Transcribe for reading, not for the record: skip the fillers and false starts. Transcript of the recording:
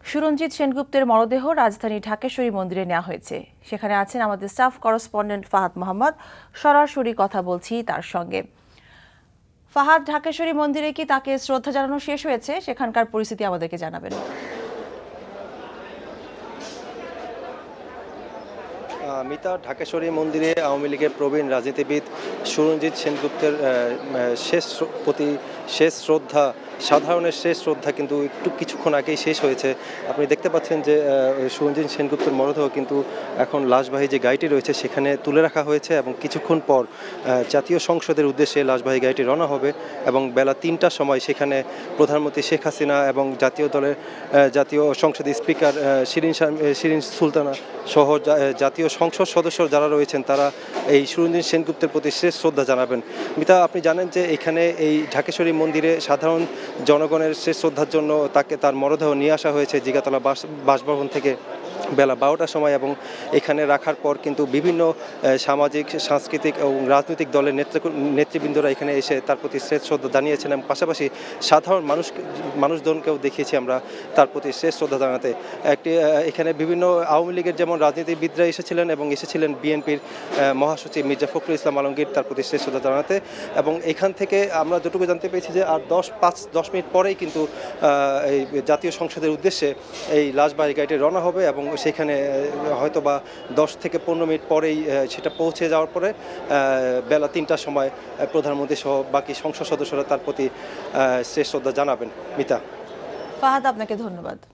সুরঞ্জিত সেনগুপ্তের মরদেহ রাজধানী ঢাকেশ্বরী মন্দিরে নেওয়া হয়েছে। সেখানে আছেন আমাদের স্টাফ করেসপন্ডেন্ট ফাহাদ মোহাম্মদ। সরাসরি কথা বলছি তার সঙ্গে। ফাহাদ, ঢাকেশ্বরী মন্দিরে কি তাকে শ্রদ্ধা জানানো শেষ হয়েছে? সেখানকার পরিস্থিতি আমাদেরকে জানাবেন। মিতা, ঢাকেশ্বরী মন্দিরে আওয়ামী লীগের প্রবীণ রাজনীতিবিদ সুরঞ্জিত সেনগুপ্তের শেষ শ্রদ্ধা, সাধারণের শেষ শ্রদ্ধা কিন্তু কিছুক্ষণ আগেই শেষ হয়েছে। আপনি দেখতে পাচ্ছেন যে সুরঞ্জিত সেনগুপ্তের মরদেহ কিন্তু এখন লাশবাহী যে গাড়িটি রয়েছে সেখানে তুলে রাখা হয়েছে এবং কিছুক্ষণ পর জাতীয় সংসদের উদ্দেশ্যে লাশবাহী গাড়িটি রওনা হবে এবং বেলা ৩টার সময় সেখানে প্রধানমন্ত্রী শেখ হাসিনা এবং জাতীয় সংসদের স্পিকার শিরিন সুলতানা সহ জাতীয় সংসদ সদস্য যারা রয়েছেন তারা এই সুরঞ্জিত সেনগুপ্তের প্রতি শেষ শ্রদ্ধা জানাবেন। মিতা, আপনি জানেন যে এখানে এই ঢাকেশ্বরী মন্দিরে সাধারণ জনগণের শেষ শ্রদ্ধার জন্য তার মরদেহ নিয়ে আসা হয়েছে জিগাতলা বাসভবন থেকে বেলা 12টার সময় এবং এখানে রাখার পর কিন্তু বিভিন্ন সামাজিক, সাংস্কৃতিক এবং রাজনৈতিক দলের নেতৃবৃন্দরা এখানে এসে তার প্রতি শেষ শ্রদ্ধা জানিয়েছেন এবং পাশাপাশি সাধারণ মানুষজনকেও দেখিয়েছি আমরা তার প্রতি শেষ শ্রদ্ধা জানাতে। এখানে বিভিন্ন আওয়ামী লীগের যেমন রাজনীতিবিদরা এসেছিলেন এবং এসেছিলেন বিএনপির মহাসচিব মির্জা ফখরুল ইসলাম আলমগীর তার প্রতি শেষ শ্রদ্ধা জানাতে। এবং এখান থেকে আমরা যেটুকু জানতে পেরেছি যে আর 10 মিনিট পরেই কিন্তু এই জাতীয় সংসদের উদ্দেশ্যে এই লাশবাহী গাড়িটি রওনা হবে এবং সেখানে হয়তো বা 10 থেকে 15 মিনিট পরেই সেটা পৌঁছে যাওয়ার পরে বেলা 3টার সময় প্রধানমন্ত্রী সহ বাকি সংসদ সদস্যরা তার প্রতি শেষ শ্রদ্ধা জানাবেন। মিতা। ফাহাদ, আপনাকে ধন্যবাদ।